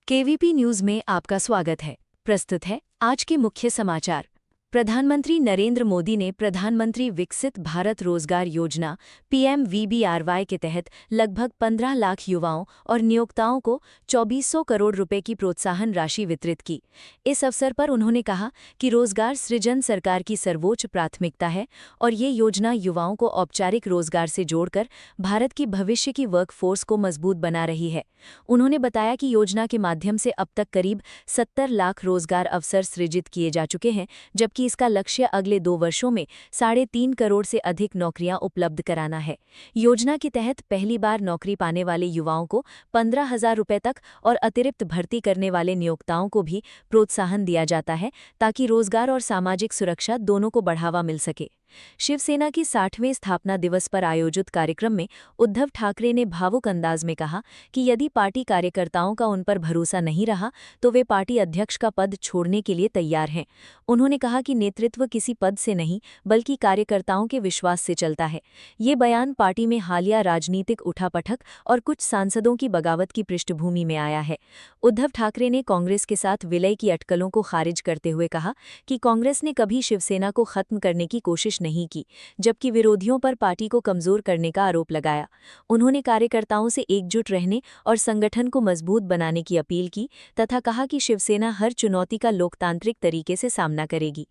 KVP news में आपका स्वागत है। प्रस्तुत है आज के मुख्य समाचार। प्रधानमंत्री नरेंद्र मोदी ने प्रधानमंत्री विकसित भारत रोजगार योजना पीएमवीबीआरवाई के तहत लगभग 15 लाख युवाओं और नियोक्ताओं को 2400 करोड़ रुपए की प्रोत्साहन राशि वितरित की। इस अवसर पर उन्होंने कहा कि रोजगार सृजन सरकार की सर्वोच्च प्राथमिकता है और ये योजना युवाओं को औपचारिक रोजगार से जोड़कर भारत की भविष्य की वर्कफोर्स को मजबूत बना रही है। उन्होंने बताया कि योजना के माध्यम से अब तक करीब 70 लाख रोजगार अवसर सृजित किए जा चुके हैं, जबकि इसका लक्ष्य अगले 2 वर्षों में 3.5 करोड़ से अधिक नौकरियां उपलब्ध कराना है। योजना के तहत पहली बार नौकरी पाने वाले युवाओं को 15,000 रुपये तक और अतिरिक्त भर्ती करने वाले नियोक्ताओं को भी प्रोत्साहन दिया जाता है, ताकि रोजगार और सामाजिक सुरक्षा दोनों को बढ़ावा मिल सके। शिवसेना की 60वें स्थापना दिवस पर आयोजित कार्यक्रम में उद्धव ठाकरे ने भावुक अंदाज में कहा कि यदि पार्टी कार्यकर्ताओं का उन पर भरोसा नहीं रहा तो वे पार्टी अध्यक्ष का पद छोड़ने के लिए तैयार हैं। उन्होंने कहा कि नेतृत्व किसी पद से नहीं बल्कि कार्यकर्ताओं के विश्वास से चलता है। ये बयान पार्टी में हालिया राजनीतिक उठापटक और कुछ सांसदों की बगावत की पृष्ठभूमि में आया है। उद्धव ठाकरे ने कांग्रेस के साथ विलय की अटकलों को खारिज करते हुए कहा कि कांग्रेस ने कभी शिवसेना को खत्म करने की कोशिश नहीं की, जबकि विरोधियों पर पार्टी को कमजोर करने का आरोप लगाया। उन्होंने कार्यकर्ताओं से एकजुट रहने और संगठन को मजबूत बनाने की अपील की तथा कहा कि शिवसेना हर चुनौती का लोकतांत्रिक तरीके से सामना करेगी।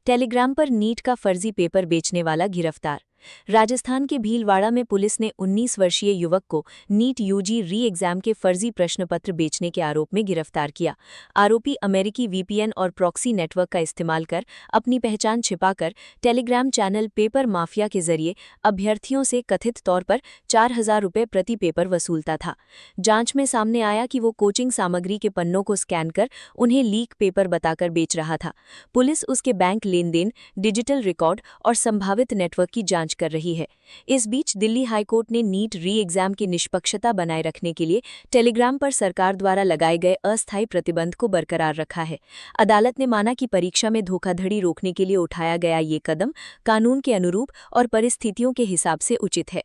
टेलीग्राम पर नीट का फर्जी पेपर बेचने वाला गिरफ्तार। राजस्थान के भीलवाड़ा में पुलिस ने 19 वर्षीय युवक को नीट यूजी री एग्जाम के फर्जी प्रश्नपत्र बेचने के आरोप में गिरफ्तार किया। आरोपी अमेरिकी वीपीएन और प्रॉक्सी नेटवर्क का इस्तेमाल कर अपनी पहचान छिपाकर टेलीग्राम चैनल पेपर माफिया के जरिए अभ्यर्थियों से कथित तौर पर 4,000 रुपये प्रति पेपर वसूलता था। जांच में सामने आया कि वो कोचिंग सामग्री के पन्नों को स्कैन कर उन्हें लीक पेपर बताकर बेच रहा था। पुलिस उसके बैंक लेनदेन, डिजिटल रिकॉर्ड और संभावित नेटवर्क की जांच कर रही है। इस बीच दिल्ली हाईकोर्ट ने नीट री एग्जाम की निष्पक्षता बनाए रखने के लिए टेलीग्राम पर सरकार द्वारा लगाए गए अस्थायी प्रतिबंध को बरकरार रखा है। अदालत ने माना कि परीक्षा में धोखाधड़ी रोकने के लिए उठाया गया ये कदम कानून के अनुरूप और परिस्थितियों के हिसाब से उचित है।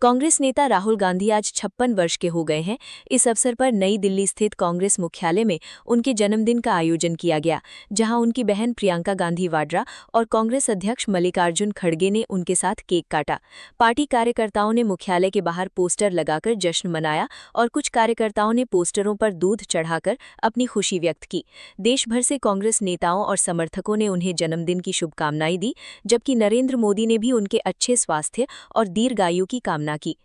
कांग्रेस नेता राहुल गांधी आज 56 वर्ष के हो गए हैं। इस अवसर पर नई दिल्ली स्थित कांग्रेस मुख्यालय में उनके जन्मदिन का आयोजन किया गया, जहां उनकी बहन प्रियंका गांधी वाड्रा और कांग्रेस अध्यक्ष मल्लिकार्जुन खड़गे ने उनके साथ केक काटा। पार्टी कार्यकर्ताओं ने मुख्यालय के बाहर पोस्टर लगाकर जश्न मनाया और कुछ कार्यकर्ताओं ने पोस्टरों पर दूध चढ़ाकर अपनी खुशी व्यक्त की। देश भर से कांग्रेस नेताओं और समर्थकों ने उन्हें जन्मदिन की शुभकामनाएं दी, जबकि नरेंद्र मोदी ने भी उनके अच्छे स्वास्थ्य और दीर्घायु की कामना की।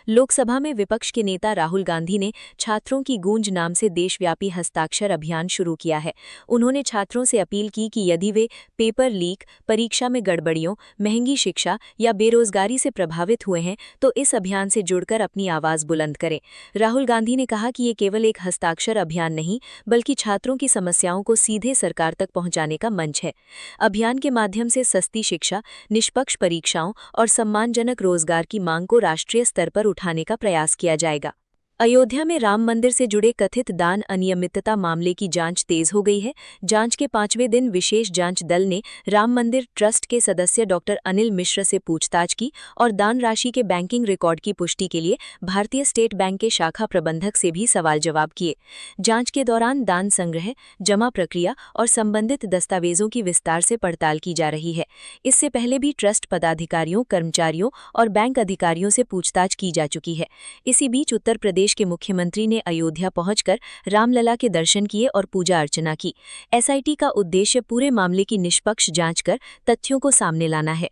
लोकसभा में विपक्ष के नेता राहुल गांधी ने छात्रों की गूंज नाम से देशव्यापी हस्ताक्षर अभियान शुरू किया है। उन्होंने छात्रों से अपील की कि यदि वे पेपर लीक, परीक्षा में गड़बड़ियों, महंगी शिक्षा या बेरोजगारी से प्रभावित हुए हैं तो इस अभियान से जुड़कर अपनी आवाज बुलंद करें। राहुल गांधी ने कहा कि ये केवल एक हस्ताक्षर अभियान नहीं बल्कि छात्रों की समस्याओं को सीधे सरकार तक पहुंचाने का मंच है। अभियान के माध्यम से सस्ती शिक्षा, निष्पक्ष परीक्षाओं और सम्मानजनक रोजगार की मांग को राष्ट्रीय स्तर पर उठाने का प्रयास किया जाएगा। अयोध्या में राम मंदिर से जुड़े कथित दान अनियमितता मामले की जांच तेज हो गई है। जांच के 5वें दिन विशेष जांच दल ने राम मंदिर ट्रस्ट के सदस्य डॉक्टर अनिल मिश्र से पूछताछ की और दान राशि के बैंकिंग रिकॉर्ड की पुष्टि के लिए भारतीय स्टेट बैंक के शाखा प्रबंधक से भी सवाल जवाब किए। जांच के दौरान दान संग्रह, जमा प्रक्रिया और संबंधित दस्तावेजों की विस्तार से पड़ताल की जा रही है। इससे पहले भी ट्रस्ट पदाधिकारियों, कर्मचारियों और बैंक अधिकारियों से पूछताछ की जा चुकी है। इसी बीच उत्तर प्रदेश के मुख्यमंत्री ने अयोध्या पहुंचकर रामलला के दर्शन किए और पूजा अर्चना की। एसआईटी का उद्देश्य पूरे मामले की निष्पक्ष जांच कर तथ्यों को सामने लाना है।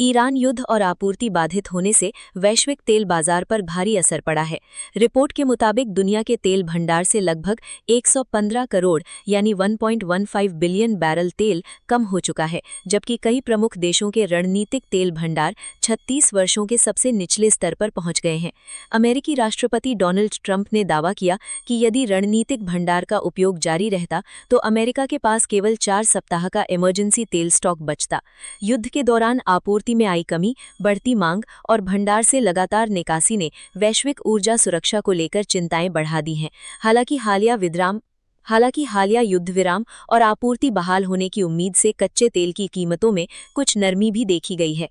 ईरान युद्ध और आपूर्ति बाधित होने से वैश्विक तेल बाजार पर भारी असर पड़ा है। रिपोर्ट के मुताबिक दुनिया के तेल भंडार से लगभग 115 करोड़ यानी 1.15 बिलियन बैरल तेल कम हो चुका है, जबकि कई प्रमुख देशों के रणनीतिक तेल भंडार 36 वर्षों के सबसे निचले स्तर पर पहुंच गए हैं। अमेरिकी राष्ट्रपति डोनाल्ड ट्रंप ने दावा किया कि यदि रणनीतिक भंडार का उपयोग जारी रहता तो अमेरिका के पास केवल 4 सप्ताह का इमरजेंसी तेल स्टॉक बचता। युद्ध के दौरान आपूर्ति में आई कमी, बढ़ती मांग और भंडार से लगातार निकासी ने वैश्विक ऊर्जा सुरक्षा को लेकर चिंताएं बढ़ा दी हैं। हालांकि हालिया युद्ध विराम और आपूर्ति बहाल होने की उम्मीद से कच्चे तेल की कीमतों में कुछ नरमी भी देखी गई है।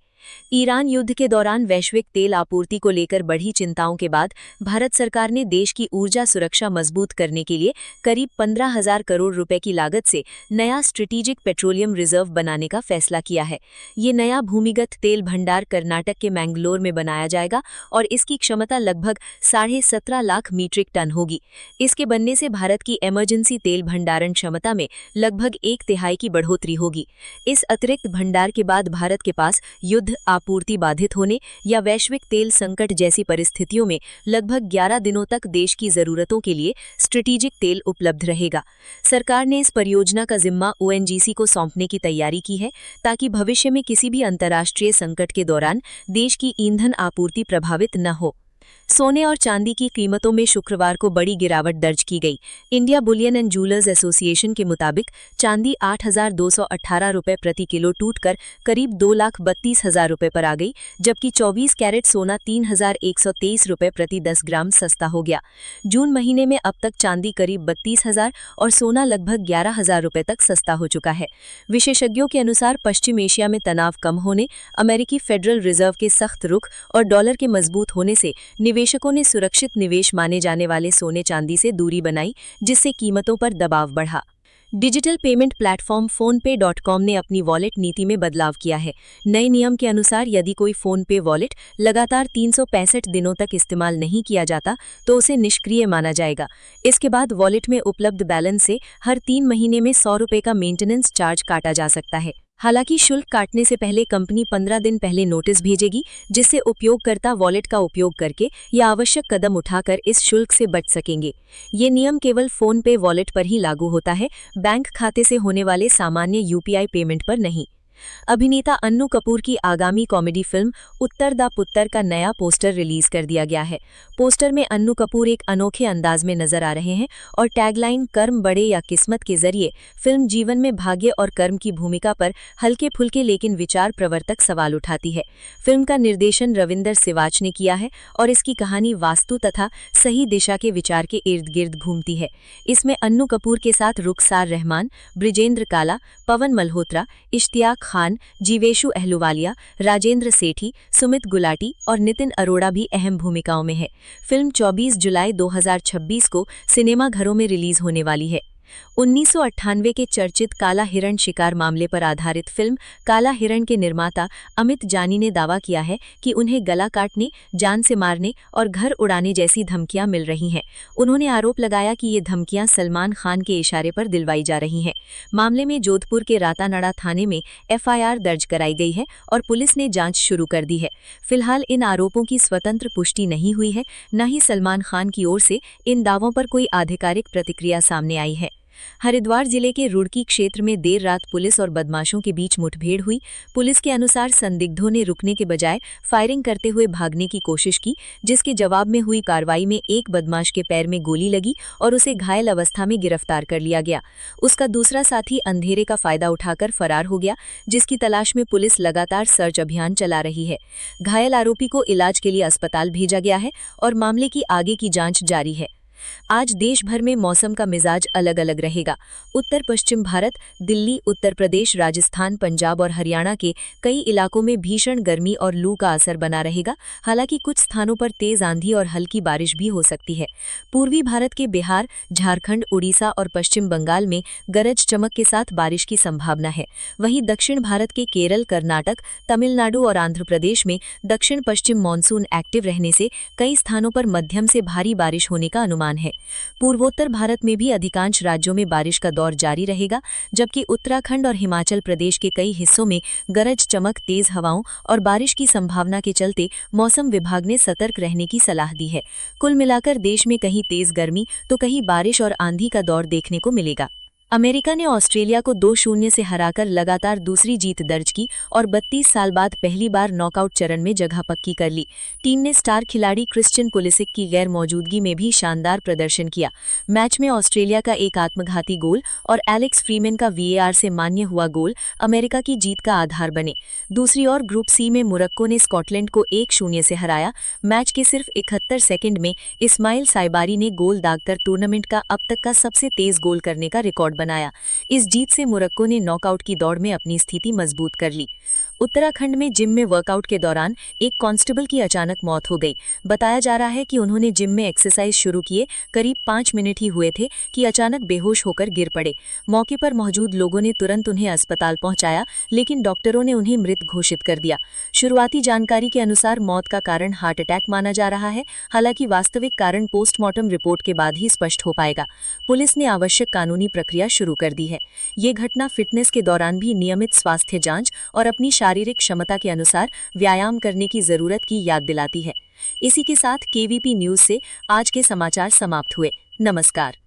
ईरान युद्ध के दौरान वैश्विक तेल आपूर्ति को लेकर बढ़ी चिंताओं के बाद भारत सरकार ने देश की ऊर्जा सुरक्षा मजबूत करने के लिए करीब 15,000 करोड़ रुपए की लागत से नया स्ट्रेटेजिक पेट्रोलियम रिजर्व बनाने का फैसला किया है। ये नया भूमिगत तेल भंडार कर्नाटक के मैंगलोर में बनाया जाएगा और इसकी क्षमता लगभग 17.5 लाख मीट्रिक टन होगी। इसके बनने से भारत की इमरजेंसी तेल भंडारण क्षमता में लगभग 1/3 की बढ़ोतरी होगी। इस अतिरिक्त भंडार के बाद भारत के पास युद्ध, आपूर्ति बाधित होने या वैश्विक तेल संकट जैसी परिस्थितियों में लगभग 11 दिनों तक देश की जरूरतों के लिए स्ट्रेटेजिक तेल उपलब्ध रहेगा। सरकार ने इस परियोजना का जिम्मा ओएनजीसी को सौंपने की तैयारी की है ताकि भविष्य में किसी भी अंतर्राष्ट्रीय संकट के दौरान देश की ईंधन आपूर्ति प्रभावित न हो। सोने और चांदी की कीमतों में शुक्रवार को बड़ी गिरावट दर्ज की गई। India Boolean and jewellers association के मुताबिक चांदी 8,218 रुपये प्रति किलो टूटकर करीब 2,32,000 रुपये पर आ गई, जबकि 24 कैरेट सोना 3,123 रुपये प्रति 10 ग्राम सस्ता हो गया। जून महीने में अब तक चांदी करीब 32,000 और सोना लगभग 11,000 रुपये तक सस्ता हो चुका है। विशेषज्ञों के अनुसार पश्चिम एशिया में तनाव कम होने, अमेरिकी फेडरल रिजर्व के सख्त रुख और डॉलर के मजबूत होने से निवेशकों ने सुरक्षित निवेश माने जाने वाले सोने चांदी से दूरी बनाई, जिससे कीमतों पर दबाव बढ़ा। डिजिटल पेमेंट प्लेटफॉर्म फोनपे.com ने अपनी वॉलेट नीति में बदलाव किया है। नए नियम के अनुसार यदि कोई फोनपे वॉलेट लगातार 365 दिनों तक इस्तेमाल नहीं किया जाता तो उसे निष्क्रिय माना जाएगा। इसके बाद वॉलेट में उपलब्ध बैलेंस से हर 3 महीने में 100 रुपये का मेंटेनेंस चार्ज काटा जा सकता है। हालांकि शुल्क काटने से पहले कंपनी 15 दिन पहले नोटिस भेजेगी, जिससे उपयोगकर्ता वॉलेट का उपयोग करके या आवश्यक कदम उठाकर इस शुल्क से बच सकेंगे। ये नियम केवल फोन पे वॉलेट पर ही लागू होता है, बैंक खाते से होने वाले सामान्य यूपीआई पेमेंट पर नहीं। अभिनेता अन्नू कपूर की आगामी कॉमेडी फिल्म उत्तर दा पुत्तर का नया पोस्टर रिलीज कर दिया गया है। पोस्टर में अन्नू कपूर एक अनोखे अंदाज में नजर आ रहे हैं और टैगलाइन कर्म बड़े या किस्मत के जरिए फिल्म जीवन में भाग्य और कर्म की भूमिका पर हल्के फुल्के लेकिन विचार प्रवर्तक सवाल उठाती है। फिल्म का निर्देशन रविंदर सिवाच ने किया है और इसकी कहानी वास्तु तथा सही दिशा के विचार के इर्द गिर्द घूमती है। इसमें अन्नू कपूर के साथ रुखसार रहमान, ब्रिजेंद्र काला, पवन मल्होत्रा, इश्तियाक खान, जीवेशु अहलुवालिया, राजेंद्र सेठी, सुमित गुलाटी और नितिन अरोड़ा भी अहम भूमिकाओं में है। फिल्म 24 जुलाई 2026 को सिनेमाघरों में रिलीज होने वाली है। 1998 के चर्चित काला हिरण शिकार मामले पर आधारित फिल्म काला हिरण के निर्माता अमित जानी ने दावा किया है कि उन्हें गला काटने, जान से मारने और घर उड़ाने जैसी धमकियां मिल रही हैं। उन्होंने आरोप लगाया कि ये धमकियां सलमान खान के इशारे पर दिलवाई जा रही हैं। मामले में जोधपुर के रातानाड़ा थाने में एफआईआर दर्ज कराई गई है और पुलिस ने जांच शुरू कर दी है। फिलहाल इन आरोपों की स्वतंत्र पुष्टि नहीं हुई है, न ही सलमान खान की ओर से इन दावों पर कोई आधिकारिक प्रतिक्रिया सामने आई है। हरिद्वार जिले के रुड़की क्षेत्र में देर रात पुलिस और बदमाशों के बीच मुठभेड़ हुई। पुलिस के अनुसार संदिग्धों ने रुकने के बजाय फायरिंग करते हुए भागने की कोशिश की, जिसके जवाब में हुई कार्रवाई में एक बदमाश के पैर में गोली लगी और उसे घायल अवस्था में गिरफ्तार कर लिया गया। उसका दूसरा साथी अंधेरे का फायदा उठाकर फरार हो गया, जिसकी तलाश में पुलिस लगातार सर्च अभियान चला रही है। घायल आरोपी को इलाज के लिए अस्पताल भेजा गया है और मामले की आगे की जांच जारी है। आज देश भर में मौसम का मिजाज अलग अलग रहेगा। उत्तर पश्चिम भारत, दिल्ली, उत्तर प्रदेश, राजस्थान, पंजाब और हरियाणा के कई इलाकों में भीषण गर्मी और लू का असर बना रहेगा। हालांकि कुछ स्थानों पर तेज आंधी और हल्की बारिश भी हो सकती है। पूर्वी भारत के बिहार, झारखंड, उड़ीसा और पश्चिम बंगाल में गरज चमक के साथ बारिश की संभावना है। वहीं दक्षिण भारत के केरल, कर्नाटक, तमिलनाडु और आंध्र प्रदेश में दक्षिण पश्चिम मानसून एक्टिव रहने से कई स्थानों पर मध्यम से भारी बारिश होने का अनुमान है। पूर्वोत्तर भारत में भी अधिकांश राज्यों में बारिश का दौर जारी रहेगा, जबकि उत्तराखंड और हिमाचल प्रदेश के कई हिस्सों में गरज चमक, तेज हवाओं और बारिश की संभावना के चलते मौसम विभाग ने सतर्क रहने की सलाह दी है। कुल मिलाकर देश में कहीं तेज गर्मी तो कहीं बारिश और आंधी का दौर देखने को मिलेगा। अमेरिका ने ऑस्ट्रेलिया को 2-0 से हराकर लगातार दूसरी जीत दर्ज की और 32 साल बाद पहली बार नॉकआउट चरण में जगह पक्की कर ली। टीम ने स्टार खिलाड़ी क्रिश्चियन पुलिसिक की गैर मौजूदगी में भी शानदार प्रदर्शन किया। मैच में ऑस्ट्रेलिया का एक आत्मघाती गोल और एलेक्स फ्रीमैन का वीएआर से मान्य हुआ गोल अमेरिका की जीत का आधार बने। दूसरी ओर ग्रुप सी में मोरक्को ने स्कॉटलैंड को 1-0 से हराया। मैच के सिर्फ 71 सेकंड में इस्माइल साइबारी ने गोल दागकर टूर्नामेंट का अब तक का सबसे तेज गोल करने का रिकॉर्ड बनाया। इस जीत से मोरक्को ने नॉकआउट की दौड़ में अपनी स्थिति मजबूत कर ली। उत्तराखंड में जिम में वर्कआउट के दौरान एक कांस्टेबल की अचानक मौत हो गई। बताया जा रहा है कि उन्होंने जिम में एक्सरसाइज शुरू किए करीब 5 मिनट ही हुए थे कि अचानक बेहोश होकर गिर पड़े। मौके पर मौजूद लोगों ने तुरंत उन्हें अस्पताल पहुंचाया, लेकिन डॉक्टरों ने उन्हें मृत घोषित कर दिया। शुरुआती जानकारी के अनुसार मौत का कारण हार्ट अटैक माना जा रहा है। हालांकि वास्तविक कारण पोस्टमार्टम रिपोर्ट के बाद ही स्पष्ट हो पाएगा। पुलिस ने आवश्यक कानूनी प्रक्रिया शुरू कर दी है। ये घटना फिटनेस के दौरान भी नियमित स्वास्थ्य जांच और अपनी शारीरिक क्षमता के अनुसार व्यायाम करने की जरूरत की याद दिलाती है। इसी के साथ केवीपी न्यूज से आज के समाचार समाप्त हुए। नमस्कार।